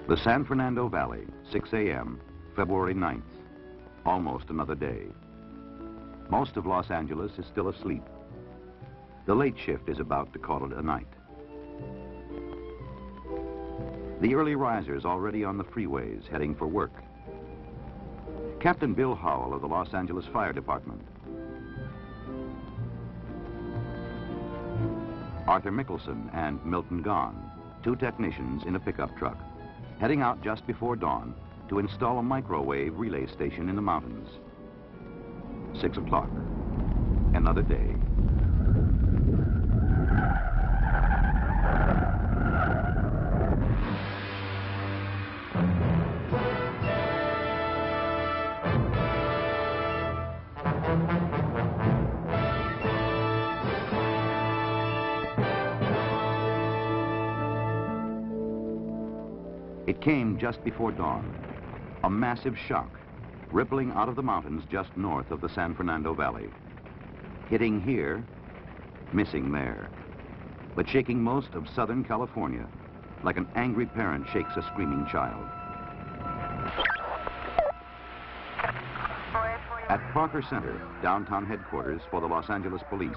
The San Fernando Valley, 6 a.m., February 9th. Almost another day. Most of Los Angeles is still asleep. The late shift is about to call it a night. The early risers already on the freeways heading for work. Captain Bill Howell of the Los Angeles Fire Department. Arthur Mickelson and Milton Gahn, two technicians in a pickup truck, heading out just before dawn to install a microwave relay station in the mountains. 6 o'clock, another day. It came just before dawn, a massive shock, rippling out of the mountains just north of the San Fernando Valley. Hitting here, missing there, but shaking most of Southern California like an angry parent shakes a screaming child. At Parker Center, downtown headquarters for the Los Angeles Police.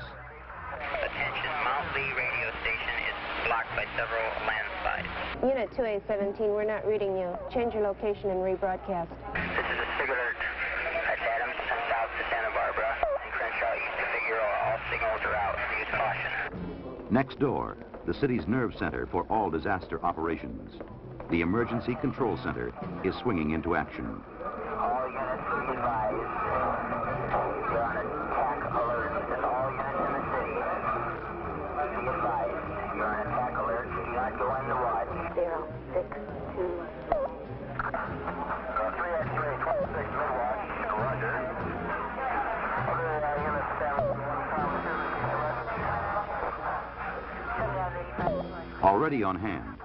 Attention, Mount Lee radio station is blocked by several landslides. Unit 2A17, we're not reading you. Change your location and rebroadcast. This is a SIG alert. That's Adams from south to Santa Barbara. And Crenshaw east to Figueroa. All signals are out. Use caution. Next door, the city's nerve center for all disaster operations. The Emergency Control Center is swinging into action. All units be advised. You're on attack alert. And all units in the city. Be advised. You're on attack alert. Do not go in the watch. 062. 3X3, 26 mid-watch. Roger. Other units down. Already on hand,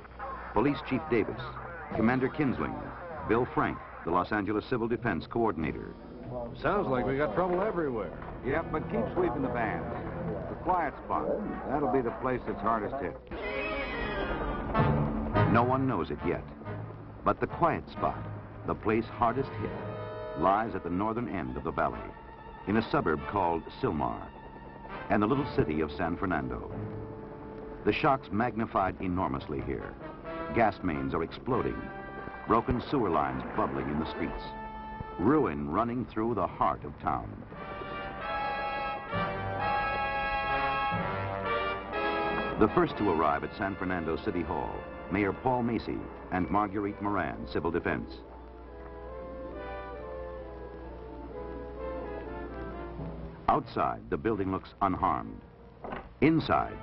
Police Chief Davis, Commander Kinsling, Bill Frank, the Los Angeles Civil Defense Coordinator. Sounds like we got trouble everywhere. Yep, but keep sweeping the bands. The quiet spot, that'll be the place that's hardest hit. No one knows it yet, but the quiet spot, the place hardest hit, lies at the northern end of the valley, in a suburb called Sylmar, and the little city of San Fernando. The shock's magnified enormously here. Gas mains are exploding, broken sewer lines bubbling in the streets, ruin running through the heart of town. The first to arrive at San Fernando City Hall, Mayor Paul Macy and Marguerite Moran, Civil Defense. Outside, the building looks unharmed. Inside,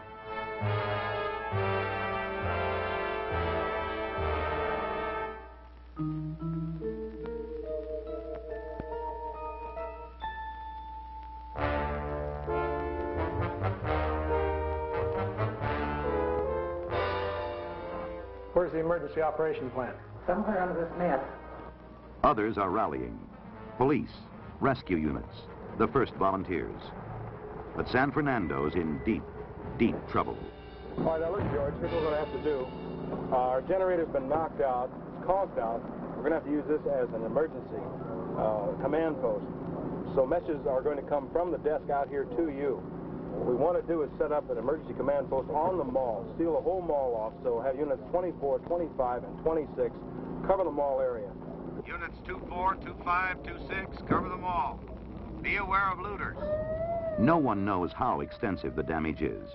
Where's the emergency operation plan? Somewhere on this map. others are rallying. Police, rescue units, the first volunteers. But San Fernando's in deep, deep trouble. All right, now look, George, here's what we're going to have to do. Our generator's been knocked out, it's conked out. We're going to have to use this as an emergency command post. So messages are going to come from the desk out here to you. What we want to do is set up an emergency command post on the mall, seal the whole mall off, so have units 24, 25, and 26 cover the mall area. Units 24, 25, 26, cover the mall. Be aware of looters. No one knows how extensive the damage is.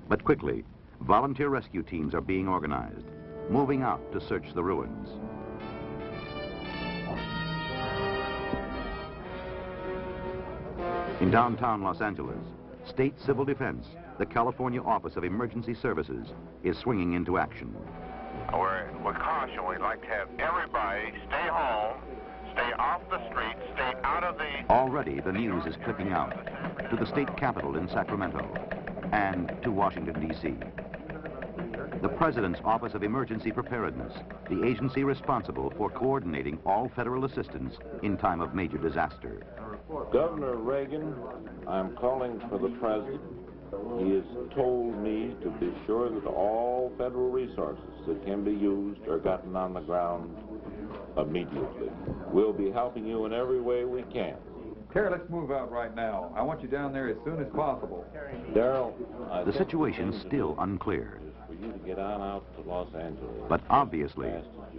But quickly, volunteer rescue teams are being organized, moving out to search the ruins. In downtown Los Angeles, State Civil Defense, the California Office of Emergency Services, is swinging into action. With caution, we'd like to have everybody stay home, stay off the streets, stay out of the... Already, the news is clicking out to the state capitol in Sacramento and to Washington, D.C. The President's Office of Emergency Preparedness, the agency responsible for coordinating all federal assistance in time of major disaster. Governor Reagan, I'm calling for the President. He has told me to be sure that all federal resources that can be used are gotten on the ground immediately. We'll be helping you in every way we can. Terry, let's move out right now. I want you down there as soon as possible. Darrell, The situation's still unclear, for you to get on out to Los Angeles. but obviously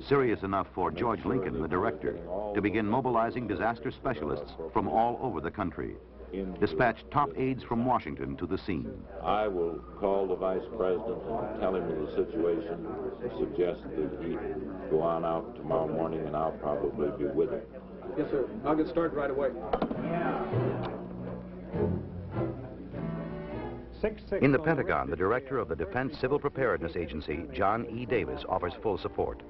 serious enough for George Lincoln, the director, to begin mobilizing disaster specialists from all over the country. Dispatch top aides from Washington to the scene. I will call the Vice President and tell him of the situation, suggest that he go on out tomorrow morning, and I'll probably be with him. Yes, sir. I'll get started right away. In the Pentagon, the director of the Defense Civil Preparedness Agency, John E. Davis, offers full support.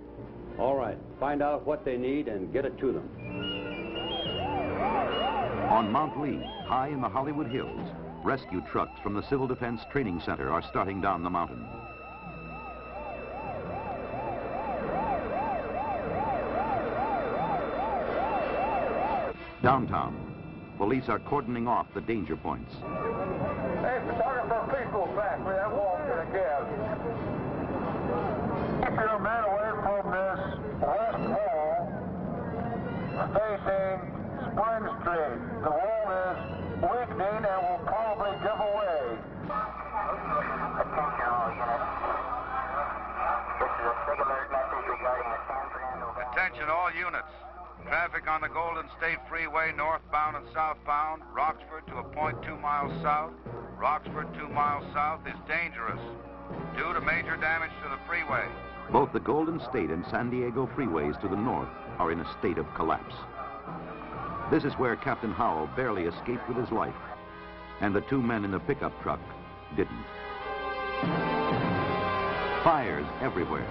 All right. Find out what they need and get it to them. On Mount Lee, high in the Hollywood Hills, rescue trucks from the Civil Defense Training Center are starting down the mountain. Downtown, police are cordoning off the danger points. Hey, photographer, please go back. We have walked in again. Keep your men away from this west wall facing Spring Street. The wall is weakening and will probably give away. Attention all units. This is a SIG alert message regarding the San Fernando Valley. Attention all units. Traffic on the Golden State Freeway northbound and southbound, Roxford to a point 2 miles south, Roxford 2 miles south is dangerous due to major damage to the freeway. Both the Golden State and San Diego freeways to the north are in a state of collapse. This is where Captain Howell barely escaped with his life, and the two men in the pickup truck didn't. Fires everywhere.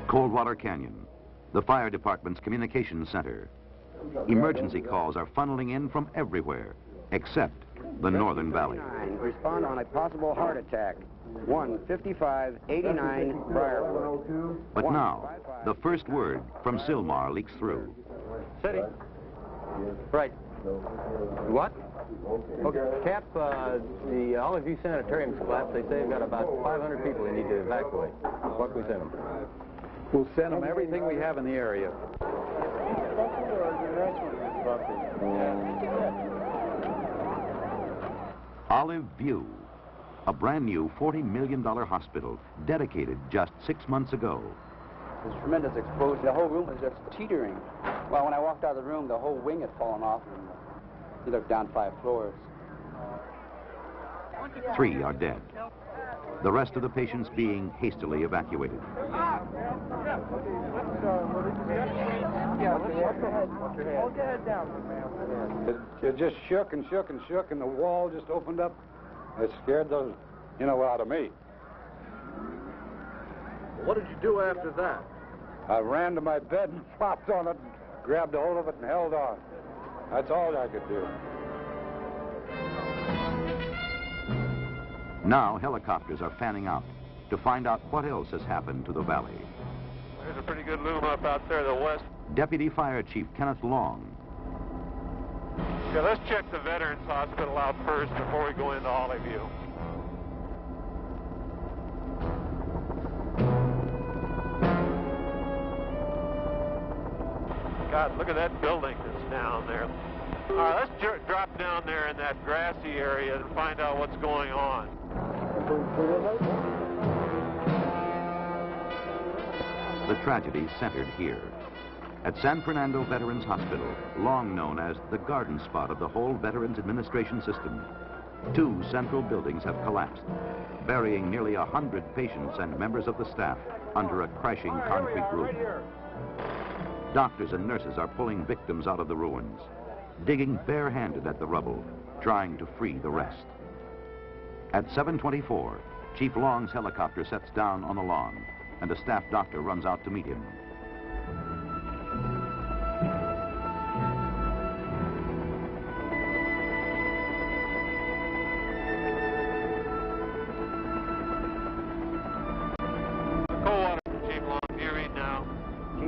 Coldwater Canyon, the fire department's communications center. Emergency calls are funneling in from everywhere, except the Northern Valley. Respond on a possible heart attack. 15589 Briarwood. But now, the first word from Sylmar leaks through. City. Right. What? Okay, Cap, the Olive View Sanitarium's collapsed. They say they've got about 500 people they need to evacuate. What can we send them? We'll send them everything we have in the area. Olive View, a brand new $40 million hospital dedicated just 6 months ago. There's tremendous explosion. The whole room was just teetering. Well, when I walked out of the room, the whole wing had fallen off, and you looked down 5 floors. 3 are dead. The rest of the patients being hastily evacuated. It just shook and shook and shook, and the wall just opened up. It scared the, out of me. What did you do after that? I ran to my bed and flopped on it, grabbed a hold of it, and held on. That's all I could do. Now helicopters are fanning out to find out what else has happened to the valley. There's a pretty good loom up out there to the west. Deputy Fire Chief Kenneth Long. Yeah, let's check the Veterans Hospital out first before we go into Olive View. God, look at that building that's down there. All right, let's drop down there in that grassy area and find out what's going on. The tragedy centered here. At San Fernando Veterans Hospital, long known as the garden spot of the whole Veterans Administration system, 2 central buildings have collapsed, burying nearly 100 patients and members of the staff under a crashing concrete roof. Doctors and nurses are pulling victims out of the ruins, digging barehanded at the rubble, trying to free the rest. At 7:24, Chief Long's helicopter sets down on the lawn, and a staff doctor runs out to meet him.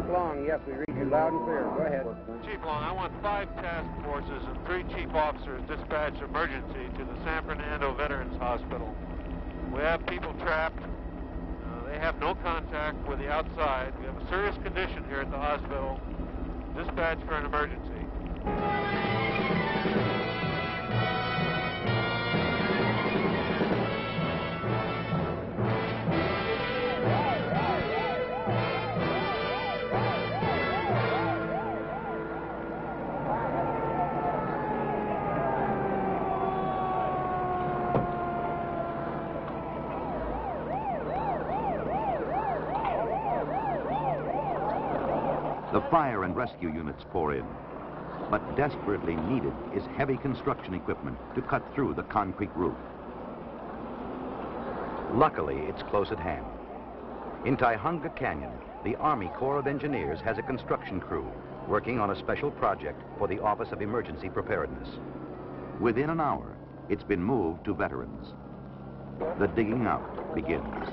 Chief Long, yes, we read you loud and clear. Go ahead. Chief Long, I want 5 task forces and 3 chief officers dispatched emergency to the San Fernando Veterans Hospital. We have people trapped. They have no contact with the outside. We have a serious condition here at the hospital. Dispatch for an emergency. The fire and rescue units pour in, but desperately needed is heavy construction equipment to cut through the concrete roof. Luckily, it's close at hand. In Tujunga Canyon, the Army Corps of Engineers has a construction crew working on a special project for the Office of Emergency Preparedness. Within an hour, it's been moved to veterans. The digging out begins.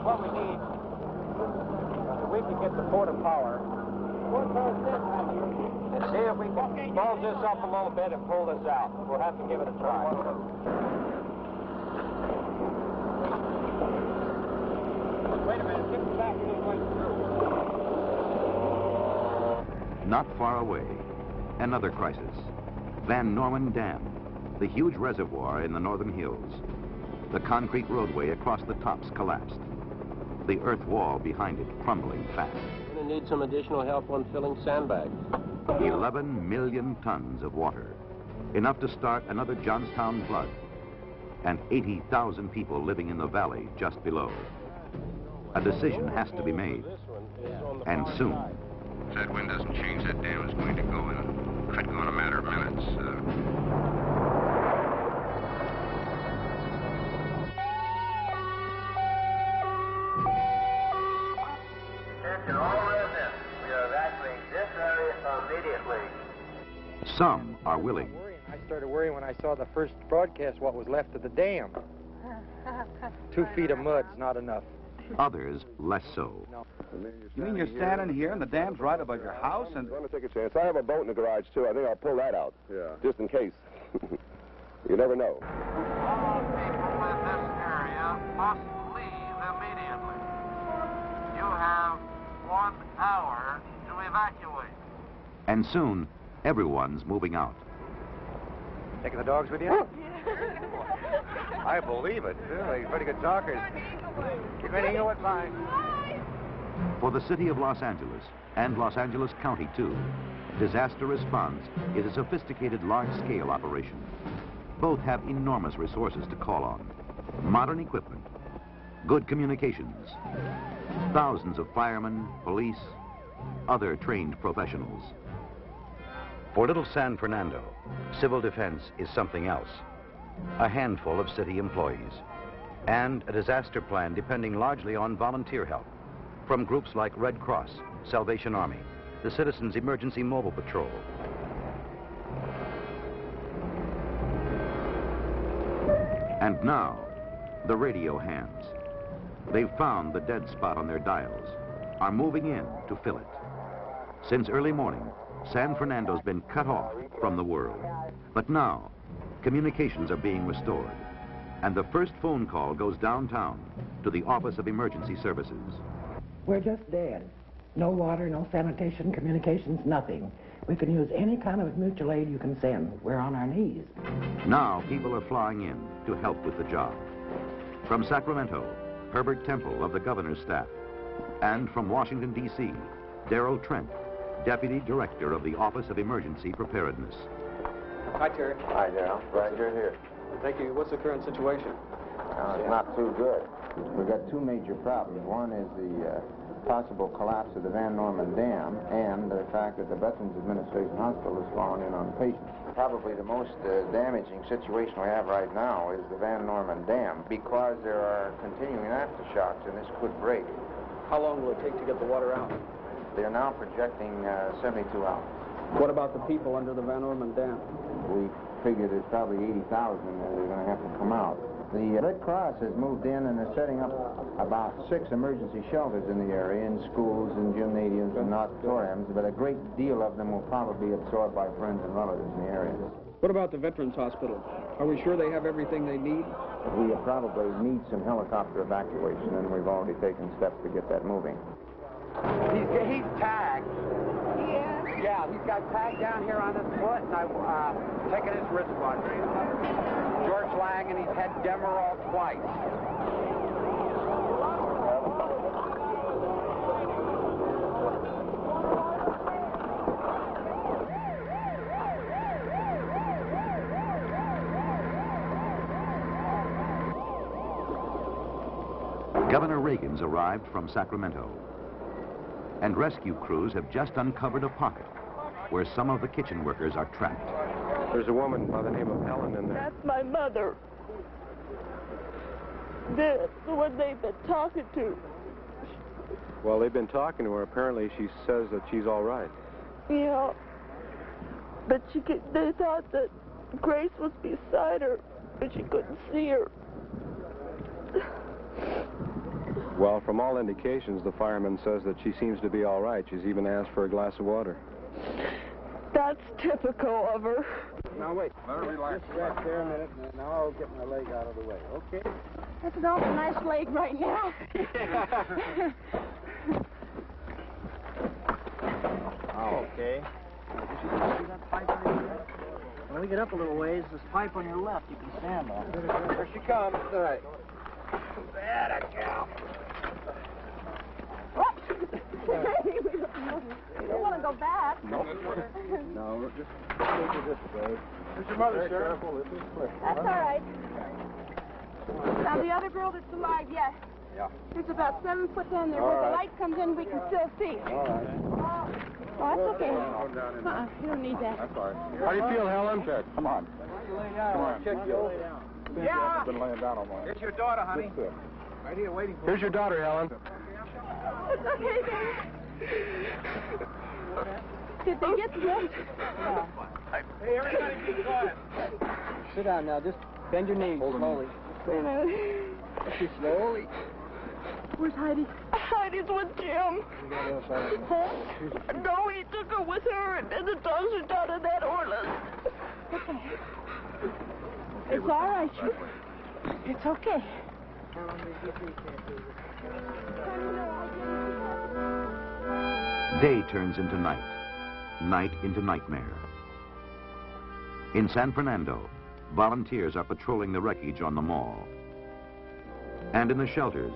What we need, we can get the port of power. And see if we can bulge this up a little bit and pull this out. We'll have to give it a try. Wait a minute, get back this way through. Not far away, another crisis. Van Norman Dam, the huge reservoir in the northern hills. The concrete roadway across the tops collapsed. The earth wall behind it crumbling fast. We're going to need some additional help on filling sandbags. 11 million tons of water, enough to start another Johnstown flood, and 80,000 people living in the valley just below. A decision has to be made, and soon. If that wind doesn't change, that dam is going to go in. Could go in a matter of minutes. Attention all residents. We are evacuating this area immediately. Some are willing. I started worrying when I saw the first broadcast what was left of the dam. 2 feet of mud's not enough. Others less so. You mean you're standing here and the dam's right above your house? And I'm going to take a chance. I have a boat in the garage, too. I think I'll pull that out. Yeah. Just in case. You never know. All people in this area must leave immediately. You have 1 hour to evacuate. And soon, everyone's moving out. Taking the dogs with you? I believe it. They're pretty good talkers. Keep anything you would find. For the city of Los Angeles, and Los Angeles County too, disaster response is a sophisticated large-scale operation. Both have enormous resources to call on. Modern equipment, good communications, thousands of firemen, police, other trained professionals. For little San Fernando, civil defense is something else. A handful of city employees, and a disaster plan depending largely on volunteer help from groups like Red Cross, Salvation Army, the Citizens Emergency Mobile Patrol. And now, the radio hands. They've found the dead spot on their dials, are moving in to fill it. Since early morning, San Fernando's been cut off from the world. But now, communications are being restored, and the first phone call goes downtown to the Office of Emergency Services. We're just dead. No water, no sanitation, communications, nothing. We can use any kind of mutual aid you can send. We're on our knees. Now people are flying in to help with the job. From Sacramento, Herbert Temple of the governor's staff. And from Washington, D.C., Darrell Trent, Deputy Director of the Office of Emergency Preparedness. Hi, Terry. Hi, Darrell. Glad you're here. Thank you. What's the current situation? It's not too good. We've got 2 major problems. One is the possible collapse of the Van Norman Dam and the fact that the Veterans Administration Hospital has fallen in on patients. Probably the most damaging situation we have right now is the Van Norman Dam because there are continuing aftershocks and this could break. How long will it take to get the water out? They're now projecting 72 hours. What about the people under the Van Norman Dam? We figured there's probably 80,000 that are going to have to come out. The Red Cross has moved in and is setting up about 6 emergency shelters in the area, in schools and gymnasiums and auditoriums, but a great deal of them will probably be absorbed by friends and relatives in the area. What about the Veterans Hospital? Are we sure they have everything they need? We probably need some helicopter evacuation, and we've already taken steps to get that moving. He's tagged. Yeah, he's got tagged down here on his foot, and I've taken his wristwatch. George Lang, and he's had Demerol twice. Governor Reagan's arrived from Sacramento, and rescue crews have just uncovered a pocket where some of the kitchen workers are trapped. There's a woman by the name of Helen in there. That's my mother. The one they've been talking to. Well, they've been talking to her. Apparently, she says that she's all right. Yeah. But they thought that Grace was beside her, but she couldn't see her. Well, from all indications, the fireman says that she seems to be all right. She's even asked for a glass of water. That's typical of her. Now, wait. Let her relax. Just rest there a minute, and now I'll get my leg out of the way, okay? That's an awful nice leg right now. Oh, okay. See that pipe on your left? When we get up a little ways, this pipe on your left you can stand on. Here she comes. All right. That a cow. You don't want to go back. No, just take it this way. Here's your mother, Sheriff. That's all right. Now, the other girl that's alive, yes. Yeah. There's about 7 foot down there. Where the light comes in, we can still see. All right. Oh, that's okay. You don't need that. That's all right. How do you feel, Helen? Good. Come on. Come on. Check you. Yeah. I've been laying down all morning. It's your daughter, honey. Right here waiting for Here's your daughter, Helen. It's okay, baby. Did they get the rest? Hey, everybody be quiet. Sit down now. Just bend your knees slowly. Wait a minute. Slowly. Where's Heidi? Heidi's with Jim. Huh? No, he took her with her, and the dogs are down in that Orland. It's all right. It's okay. Day turns into night, night into nightmare. In San Fernando, volunteers are patrolling the wreckage on the mall. And in the shelters,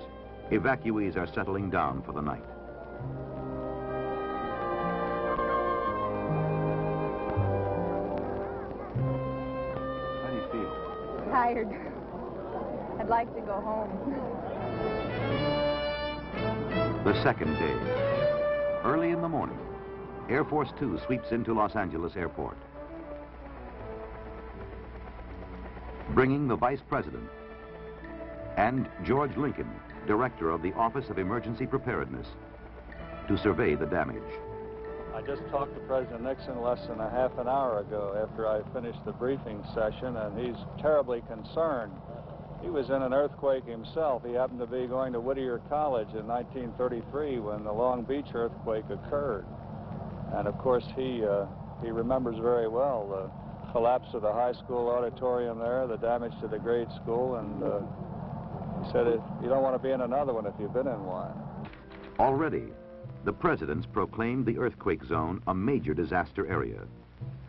evacuees are settling down for the night. How do you feel? Tired. I'd like to go home. The second day. Early in the morning, Air Force Two sweeps into Los Angeles Airport, bringing the Vice President and George Lincoln, Director of the Office of Emergency Preparedness, to survey the damage. I just talked to President Nixon less than a half an hour ago after I finished the briefing session, and he's terribly concerned. He was in an earthquake himself. He happened to be going to Whittier College in 1933 when the Long Beach earthquake occurred. And of course, he remembers very well the collapse of the high school auditorium there, the damage to the grade school, and he said, you don't want to be in another one if you've been in one. Already, the president's proclaimed the earthquake zone a major disaster area,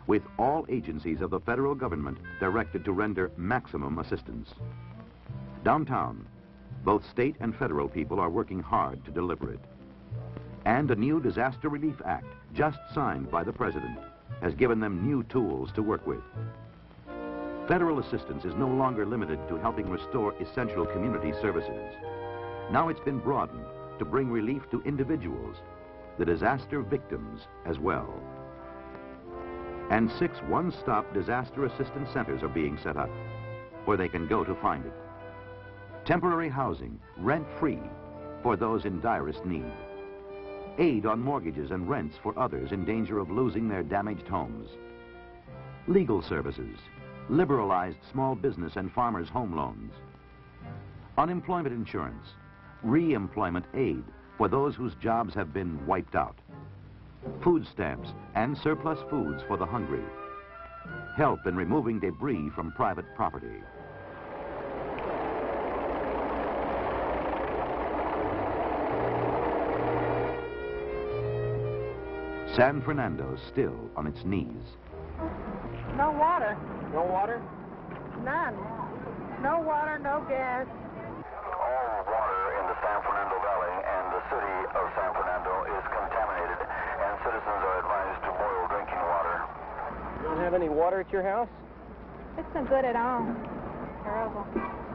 with all agencies of the federal government directed to render maximum assistance. Downtown, both state and federal people are working hard to deliver it. And a new Disaster Relief Act, just signed by the president, has given them new tools to work with. Federal assistance is no longer limited to helping restore essential community services. Now it's been broadened to bring relief to individuals, the disaster victims as well. And 6 one-stop disaster assistance centers are being set up, where they can go to find it. Temporary housing, rent-free, for those in direst need. Aid on mortgages and rents for others in danger of losing their damaged homes. Legal services, liberalized small business and farmers' home loans, unemployment insurance, re-employment aid for those whose jobs have been wiped out, food stamps and surplus foods for the hungry, help in removing debris from private property. San Fernando still on its knees. No water. No water? None. No water, no gas. All water in the San Fernando Valley and the city of San Fernando is contaminated, and citizens are advised to boil drinking water. You don't have any water at your house? It's not good at all. Terrible.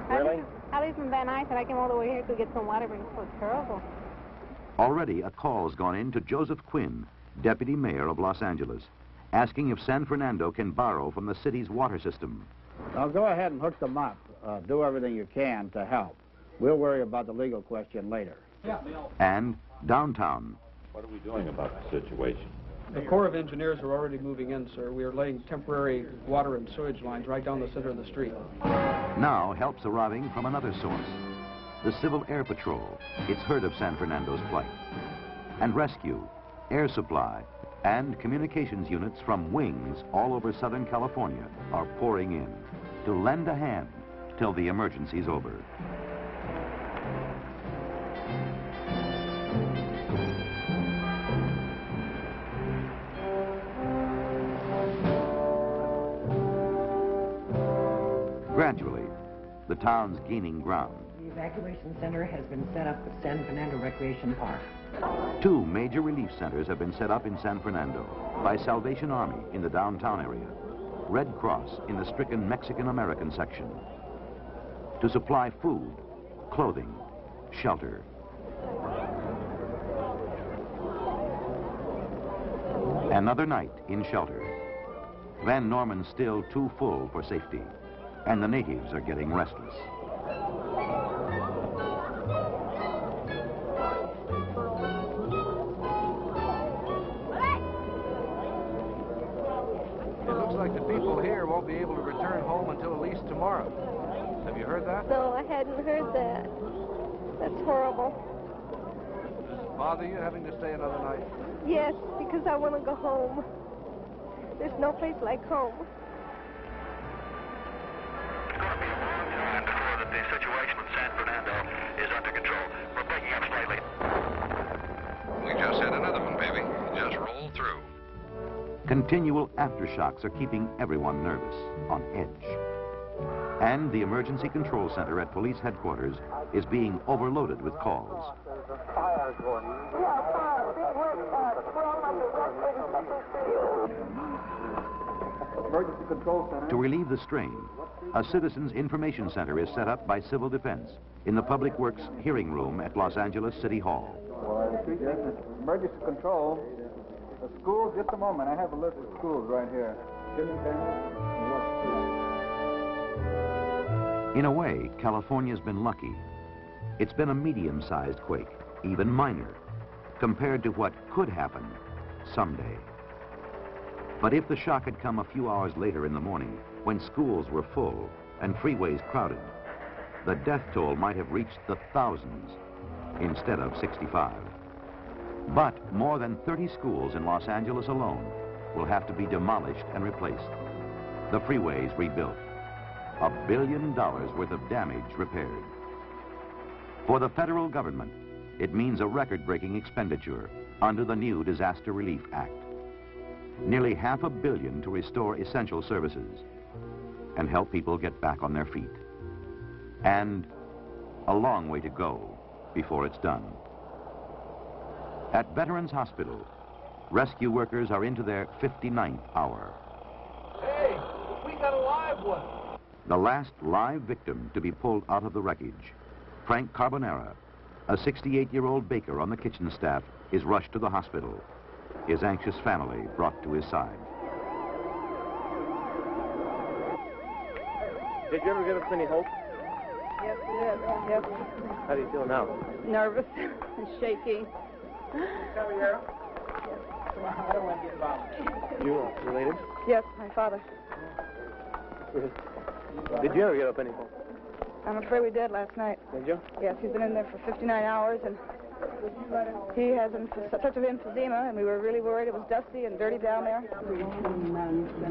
Really? I live in Van Nuys, and I came all the way here to get some water, but it's so terrible. Already a call's gone in to Joseph Quinn, Deputy Mayor of Los Angeles, asking if San Fernando can borrow from the city's water system. Now go ahead and hook them up. Do everything you can to help. We'll worry about the legal question later. And downtown. What are we doing about the situation? The Corps of Engineers are already moving in, sir. We are laying temporary water and sewage lines right down the center of the street. Now help's arriving from another source. The Civil Air Patrol. It's heard of San Fernando's plight. And rescue, air supply, and communications units from wings all over Southern California are pouring in to lend a hand till the emergency's over. Gradually, the town's gaining ground. The evacuation center has been set up at San Fernando Recreation Park. 2 major relief centers have been set up in San Fernando by Salvation Army in the downtown area, Red Cross in the stricken Mexican-American section, to supply food, clothing, shelter. Another night in shelter. Van Norman's still too full for safety, and the natives are getting restless. It looks like the people here won't be able to return home until at least tomorrow. Have you heard that? No, I hadn't heard that. That's horrible. Does it bother you having to stay another night? Yes, because I want to go home. There's no place like home. And before that the situation in San Fernando is under control. We're breaking up slightly. We just had another one, baby. Just rolled through. Continual aftershocks are keeping everyone nervous, on edge. And the emergency control center at police headquarters is being overloaded with calls. Emergency control center. To relieve the strain, a citizens information center is set up by Civil Defense in the Public Works hearing room at Los Angeles City Hall. Emergency control. The schools, just a moment. I have a list of schools right here. In a way, California's been lucky. It's been a medium-sized quake, even minor, compared to what could happen someday. But if the shock had come a few hours later in the morning, when schools were full and freeways crowded, the death toll might have reached the thousands instead of 65. But more than 30 schools in Los Angeles alone will have to be demolished and replaced. The freeways rebuilt. $1 billion worth of damage repaired. For the federal government, it means a record-breaking expenditure under the new Disaster Relief Act. Nearly $500 million to restore essential services and help people get back on their feet. And a long way to go before it's done. At Veterans Hospital, rescue workers are into their 59th hour. Hey, we got a live one. The last live victim to be pulled out of the wreckage, Frank Carbonera, a 68-year-old baker on the kitchen staff, is rushed to the hospital. His anxious family brought to his side. Did you ever give us any hope? Yes, yes, yes. How do you feel now? Nervous and shaky. You related? Yes, my father. Did you ever give up any hope? I'm afraid we did last night. Did you? Yes, he's been in there for 59 hours, and he has such of emphysema, and we were really worried. It was dusty and dirty down there.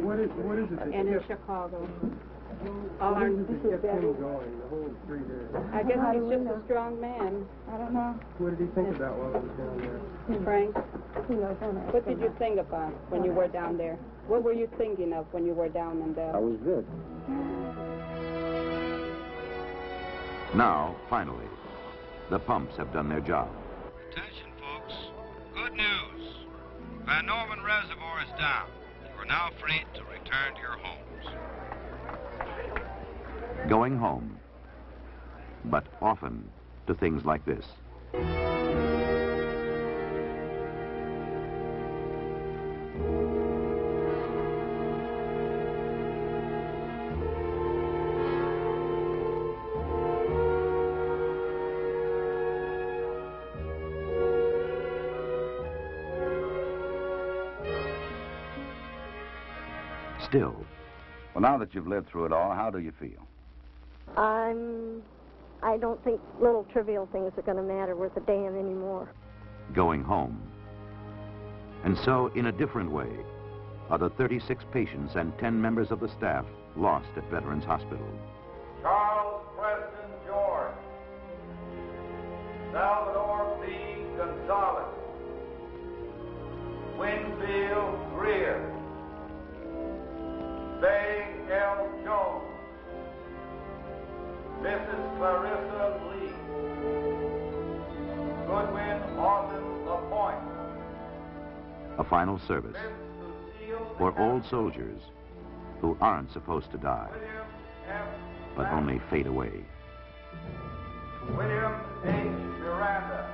What is it? And in Chicago. All our this is him going, the whole 3 days. I guess he's just a strong man. I don't know. What did he think about while he was down there? Frank, what did you think about when you were down there? What were you thinking of when you were down in there? I was good. Now, finally, the pumps have done their job. Attention, folks. Good news. Van Norman Reservoir is down. You are now free to return to your homes. Going home, but often to things like this. Still. Well, now that you've lived through it all, how do you feel? I don't think little trivial things are going to matter worth a damn anymore. Going home. And so, in a different way, are the 36 patients and 10 members of the staff lost at Veterans Hospital. Charles Preston George, Salvador B. Gonzalez, Winfield Greer, Bay L. Jones, Mrs. Clarissa Lee, Goodwin Austin LaPointe. A final service for old soldiers who aren't supposed to die, but only fade away. William H. Miranda.